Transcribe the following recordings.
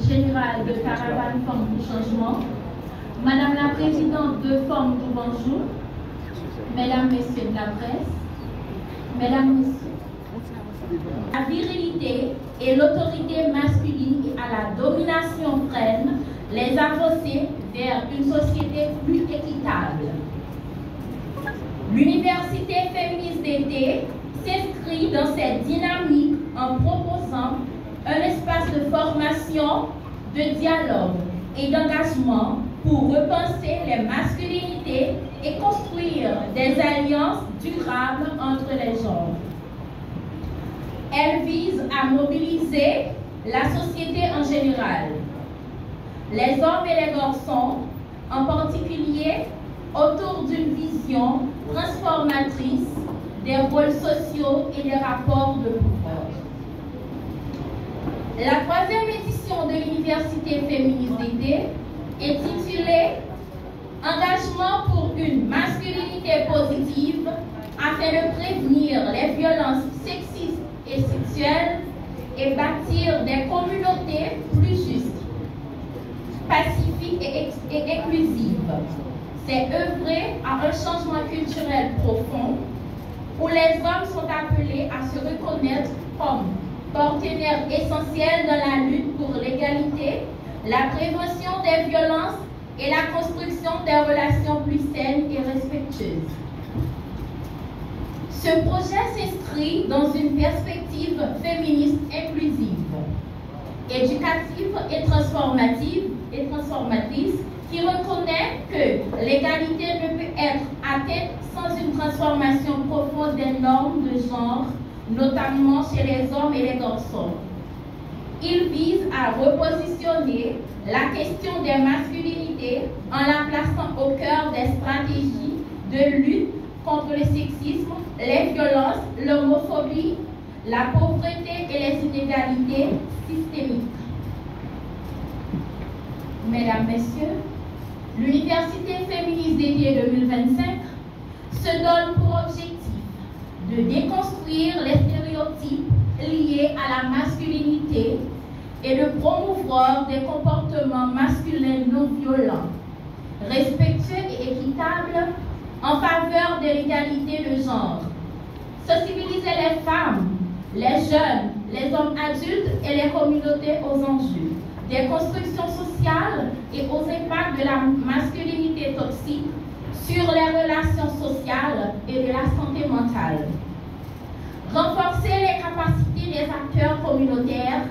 Générale de Caravane Femmes du Changement, Madame la Présidente de Femmes du Bonjour, Mesdames, Messieurs de la presse, Mesdames, Messieurs, la virilité et l'autorité masculine à la domination freinent les avancées vers une société plus équitable. L'Université féministe d'été s'inscrit dans cette dynamique en proposant un espace de formation, de dialogue et d'engagement pour repenser les masculinités et construire des alliances durables entre les genres. Elle vise à mobiliser la société en général, les hommes et les garçons en particulier, autour d'une vision transformatrice des rôles sociaux et des rapports de pouvoir. La troisième édition de l'Université féministe d'été est titulée « Engagement pour une masculinité positive afin de prévenir les violences sexistes et sexuelles et bâtir des communautés plus justes, pacifiques et inclusives. » C'est œuvrer à un changement culturel profond où les hommes sont appelés à se reconnaître comme partenaires essentiels dans la lutte pour l'égalité, la prévention des violences et la construction des relations plus saines et respectueuses. Ce projet s'inscrit dans une perspective féministe inclusive, éducative et transformatrice qui reconnaît que l'égalité ne peut être atteinte sans une transformation profonde des normes de genre, notamment chez les hommes et les garçons. Il vise à repositionner la question des masculinités en la plaçant au cœur des stratégies de lutte contre le sexisme, les violences, l'homophobie, la pauvreté et les inégalités systémiques. Mesdames, Messieurs, l'Université féministe d'été 2025 se donne pour objectif de déconstruire les stéréotypes liés à la masculinité et de promouvoir des comportements masculins non violents, respectueux et équitables en faveur de l'égalité de genre. Sensibiliser les femmes, les jeunes, les hommes adultes et les communautés aux enjeux des constructions sociales et aux impacts de la masculinité toxique sur les relations sociales et de la santé mentale. Renforcer les capacités des acteurs communautaires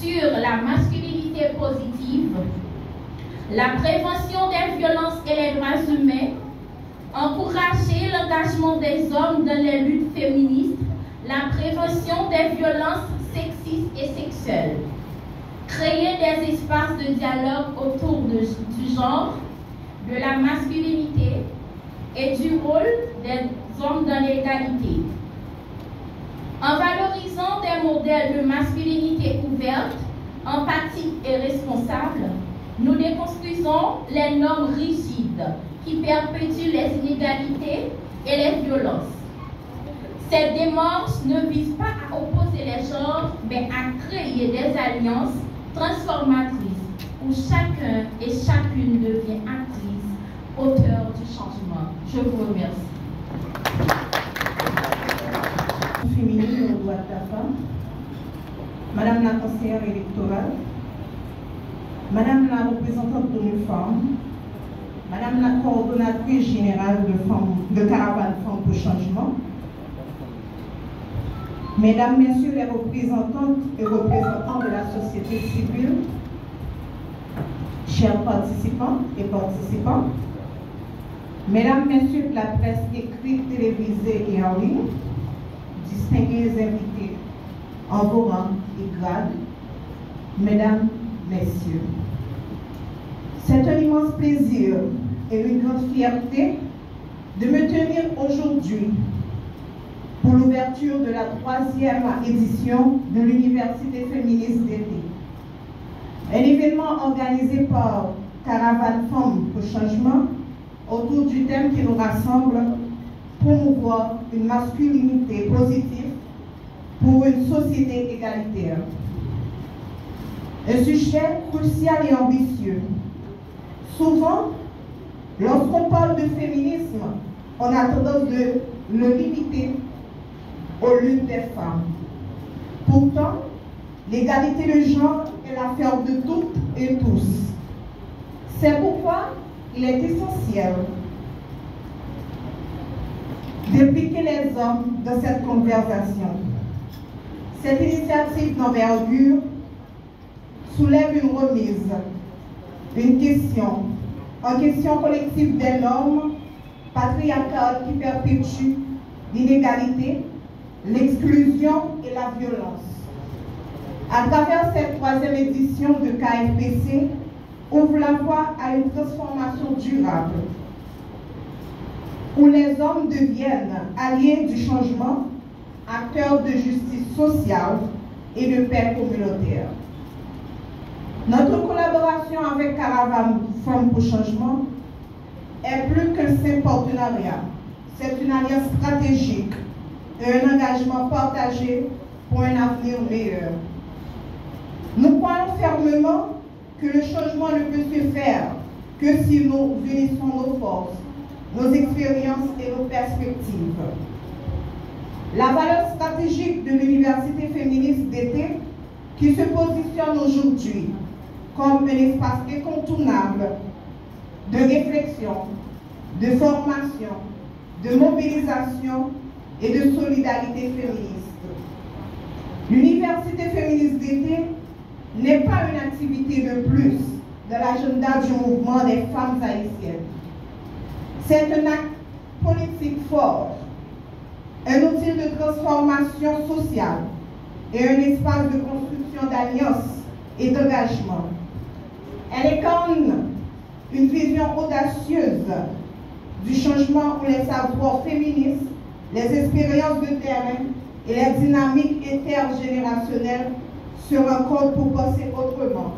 sur la masculinité positive, la prévention des violences et les droits humains, encourager l'engagement des hommes dans les luttes féministes, la prévention des violences sexistes et sexuelles, créer des espaces de dialogue autour du genre, de la masculinité et du rôle des hommes dans l'égalité. En valorisant des modèles de masculinité ouverte, empathique et responsable, nous déconstruisons les normes rigides qui perpétuent les inégalités et les violences. Cette démarche ne vise pas à opposer les genres, mais à créer des alliances transformatrices où chacun et chacune devient actrice, auteur du changement. Je vous remercie. Féminine aux droits de la femme, Madame la conseillère électorale, Madame la représentante de nos femmes, Madame la coordonnatrice générale de Caravane Femmes pour Changement, Mesdames, Messieurs les représentantes et représentants de la société civile, chers participants et participantes, Mesdames, Messieurs de la presse écrite, télévisée et en ligne, distingués invités en vos rangs et grades, Mesdames, Messieurs, c'est un immense plaisir et une grande fierté de me tenir aujourd'hui pour l'ouverture de la 3e édition de l'Université féministe d'été. Un événement organisé par Caravane Femmes pour Changement autour du thème qui nous rassemble, promouvoir une masculinité positive pour une société égalitaire. Un sujet crucial et ambitieux. Souvent, lorsqu'on parle de féminisme, on a tendance de le limiter aux luttes des femmes. Pourtant, l'égalité de genre est l'affaire de toutes et tous. C'est pourquoi il est essentiel d'impliquer les hommes dans cette conversation. Cette initiative d'envergure soulève une remise, une question collective des normes patriarcales qui perpétuent l'inégalité, l'exclusion et la violence. À travers cette 3e édition de KFPC, ouvre la voie à une transformation durable, où les hommes deviennent alliés du changement, acteurs de justice sociale et de paix communautaire. Notre collaboration avec Caravane Femmes pour Changement est plus qu'un simple partenariat. C'est une alliance stratégique et un engagement partagé pour un avenir meilleur. Nous croyons fermement que le changement ne peut se faire que si nous unissons nos forces, nos expériences et nos perspectives. La valeur stratégique de l'Université féministe d'été, qui se positionne aujourd'hui comme un espace incontournable de réflexion, de formation, de mobilisation et de solidarité féministe. L'Université féministe d'été n'est pas une activité de plus de l'agenda du mouvement des femmes haïtiennes. C'est un acte politique fort, un outil de transformation sociale et un espace de construction d'alliances et d'engagement. Elle incarne une vision audacieuse du changement où les savoirs féministes, les expériences de terrain et les dynamiques intergénérationnelles se rencontrent pour penser autrement,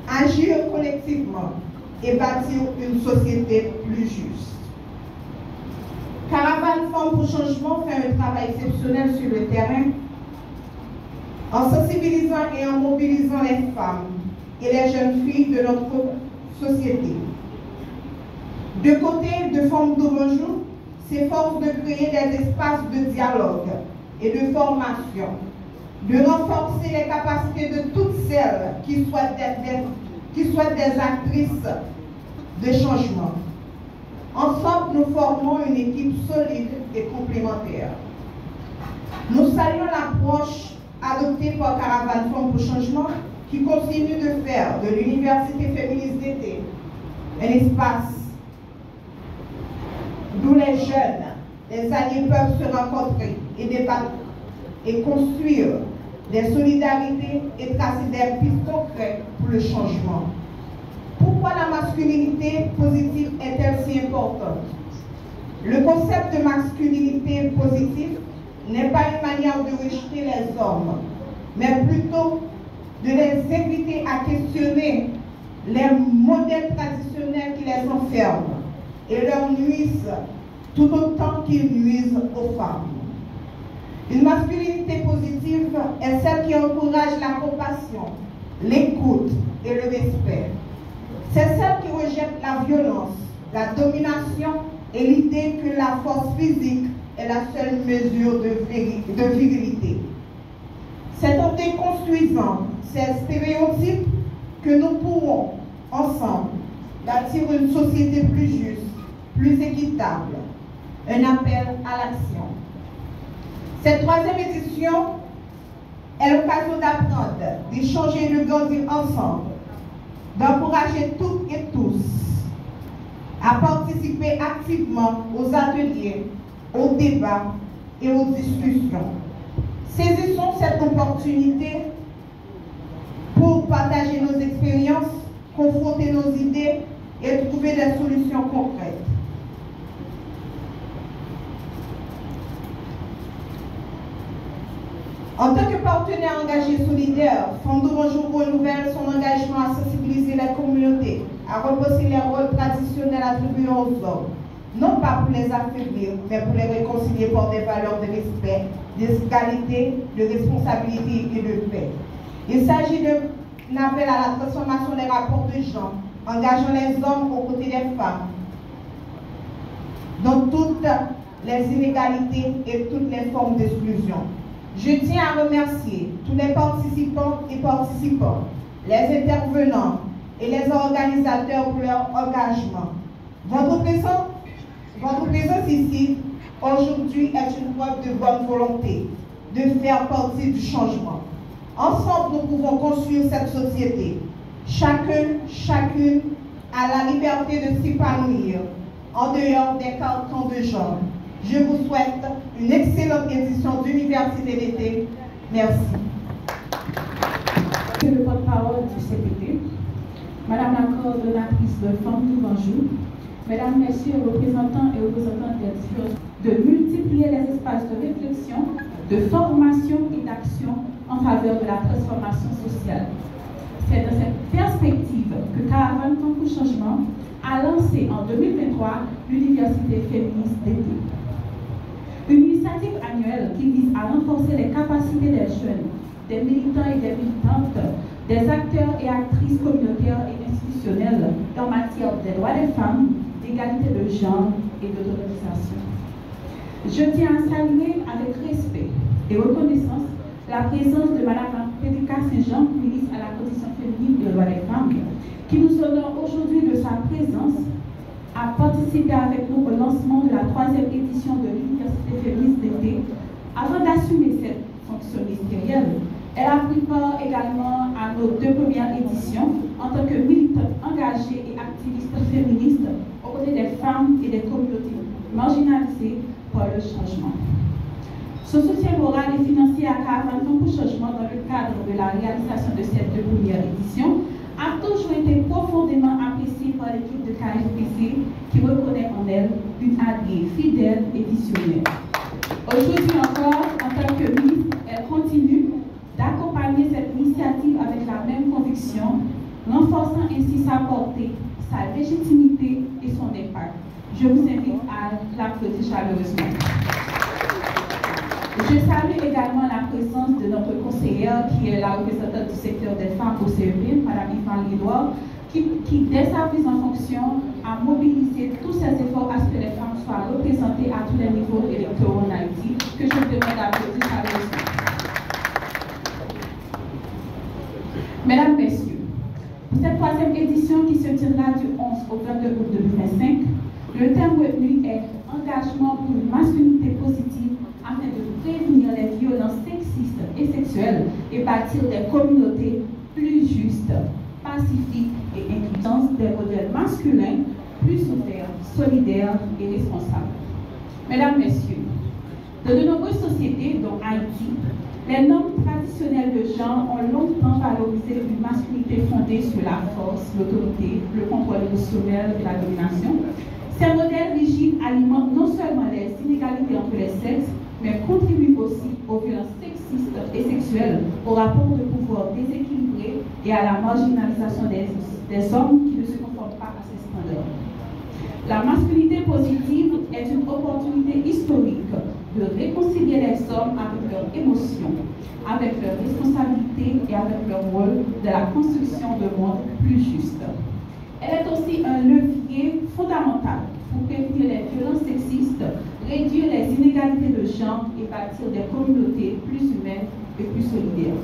agir collectivement et bâtir une société plus juste. Caravane Femmes pour Changement fait un travail exceptionnel sur le terrain en sensibilisant et en mobilisant les femmes et les jeunes filles de notre société. De côté de Femmes d'Oranjou, s'efforce de créer des espaces de dialogue et de formation, de renforcer les capacités de toutes celles qui souhaitent des actrices de changement. Ensemble, nous formons une équipe solide et complémentaire. Nous saluons l'approche adoptée par Caravane Femmes pour Changement qui continue de faire de l'Université féministe d'été un espace d'où les jeunes, les alliés peuvent se rencontrer et débattre et construire des solidarités et tracer des pistes concrètes pour le changement. Pourquoi la masculinité positive est-elle si importante? Le concept de masculinité positive n'est pas une manière de rejeter les hommes, mais plutôt de les inviter à questionner les modèles traditionnels qui les enferment et leur nuisent tout autant qu'ils nuisent aux femmes. Une masculinité positive est celle qui encourage la compassion, l'écoute et le respect. C'est celle qui rejette la violence, la domination et l'idée que la force physique est la seule mesure de virilité. C'est en déconstruisant ces stéréotypes que nous pourrons, ensemble, bâtir une société plus juste, plus équitable. Un appel à l'action. Cette 3e édition est l'occasion d'apprendre, d'échanger et de grandir ensemble, d'encourager toutes et tous à participer activement aux ateliers, aux débats et aux discussions. Saisissons cette opportunité pour partager nos expériences, confronter nos idées et trouver des solutions concrètes. En tant que partenaire engagé solidaire, Fondou Bonjour renouvelle son engagement à sensibiliser la communauté, à reposer les rôles traditionnels attribués aux hommes, non pas pour les affaiblir, mais pour les réconcilier par des valeurs de respect, d'égalité, de responsabilité et de paix. Il s'agit d'un appel à la transformation des rapports de genre, engageant les hommes aux côtés des femmes, dans toutes les inégalités et toutes les formes d'exclusion. Je tiens à remercier tous les participants et participants, les intervenants et les organisateurs pour leur engagement. Votre présence ici, aujourd'hui, est une preuve de bonne volonté, de faire partie du changement. Ensemble, nous pouvons construire cette société. Chacun, chacune a la liberté de s'épanouir en dehors des carcans de genre. Je vous souhaite une excellente édition d'Université d'été. Merci. C'est le porte-parole du CPT, Madame la coordonnatrice de Fondou Bonjour, Mesdames, Messieurs, représentants et représentantes des différents, de multiplier les espaces de réflexion, de formation et d'action en faveur de la transformation sociale. C'est dans cette perspective que Caravane Concours Changement a lancé en 2023 l'Université féministe d'été. Une initiative annuelle qui vise à renforcer les capacités des jeunes, des militants et des militantes, des acteurs et actrices communautaires et institutionnels en matière des droits des femmes, d'égalité de genre et d'autonomisation. Je tiens à saluer avec respect et reconnaissance la présence de Mme Pédrica Saint-Jean, ministre à la Condition féminine et des droits des femmes, qui nous honore aujourd'hui de sa présence à participer avec nous au lancement de la 3e édition de l'Université féministe d'été. Avant d'assumer cette fonction ministérielle, elle a pris part également à nos 2 premières éditions en tant que militante engagée et activiste féministe aux côtés des femmes et des communautés marginalisées par le changement. Son soutien moral et financier à Caravane Concours Changement dans le cadre de la réalisation de cette 2 premières éditions a toujours été profondément apprécié par l'équipe de KFPC qui reconnaît en elle une alliée fidèle et visionnaire. Aujourd'hui encore, en tant que ministre, elle continue d'accompagner cette initiative avec la même conviction, renforçant ainsi sa portée, sa légitimité et son impact. Je vous invite à l'applaudir chaleureusement. Je salue également la présence de notre conseillère qui est la représentante du secteur des femmes au CEP, Mme Yvan Lidouard, qui, dès sa prise en fonction, a mobilisé tous ses efforts à ce que les femmes soient représentées à tous les niveaux électoraux en Haïti, que je vous demande d'applaudir chaleureusement. Mesdames, Messieurs, pour cette 3e édition qui se tiendra du 11 au 22 août 2025, le thème retenu est « Engagement pour une masculinité positive » afin de prévenir les violences sexistes et sexuelles et bâtir des communautés plus justes, pacifiques et inclusives, des modèles masculins plus ouverts, solidaires et responsables. Mesdames, Messieurs, dans de nombreuses sociétés, dont Haïti, les normes traditionnelles de genre ont longtemps valorisé une masculinité fondée sur la force, l'autorité, le contrôle émotionnel et la domination. Ces modèles rigides alimentent non seulement les inégalités entre les sexes, mais contribuent aussi aux violences sexistes et sexuelles, aux rapports de pouvoir déséquilibrés et à la marginalisation des hommes qui ne se conforment pas à ces standards. La masculinité positive est une opportunité historique de réconcilier les hommes avec leurs émotions, avec leurs responsabilités et avec leur rôle de la construction d'un monde plus juste. Elle est aussi un levier fondamental pour prévenir les violences sexistes, réduire les inégalités de genre et bâtir des communautés plus humaines et plus solidaires.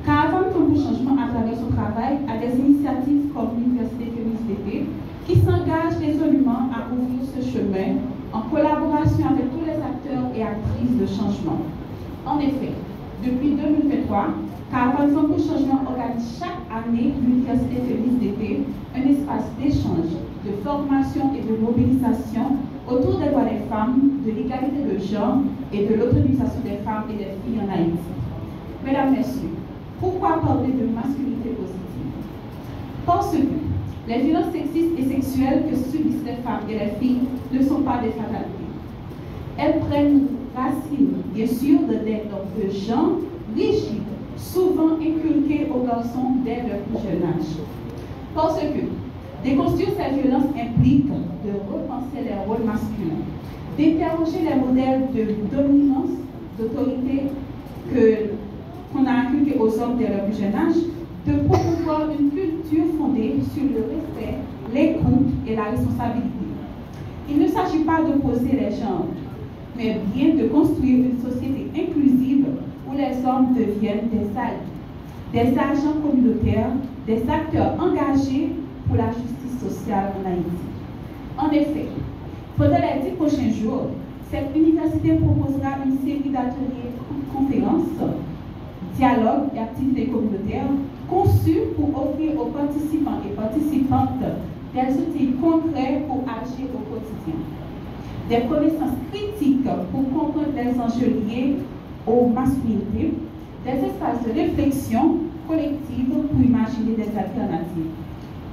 Caravane pour le changement à travers son travail a des initiatives comme l'Université féministe d'été qui s'engage résolument à ouvrir ce chemin en collaboration avec tous les acteurs et actrices de changement. En effet, depuis 2023, Caravane pour le changement organise chaque année l'Université féministe d'été un espace d'échange, de formation et de mobilisation autour des droits des femmes, de l'égalité de genre et de l'autonomisation des femmes et des filles en Haïti. Mesdames, Messieurs, pourquoi parler de masculinité positive? Parce que les violences sexistes et sexuelles que subissent les femmes et les filles ne sont pas des fatalités. Elles prennent racine, bien sûr, des normes de genre rigides, souvent inculquées aux garçons dès leur plus jeune âge. Parce que déconstruire ces violences implique de repenser les rôles masculins, d'interroger les modèles de dominance, d'autorité qu'on a inculqués aux hommes dès leur plus jeune âge, de promouvoir une culture fondée sur le respect, l'écoute et la responsabilité. Il ne s'agit pas d'opposer les genres, mais bien de construire une société inclusive où les hommes deviennent des alliés, des agents communautaires, des acteurs engagés pour la justice sociale en Haïti. En effet, pendant les 10 prochains jours, cette université proposera une série d'ateliers, conférences, dialogues et activités communautaires conçus pour offrir aux participants et participantes des outils concrets pour agir au quotidien, des connaissances critiques pour comprendre les enjeux liés aux masculinités, des espaces de réflexion collective pour imaginer des alternatives.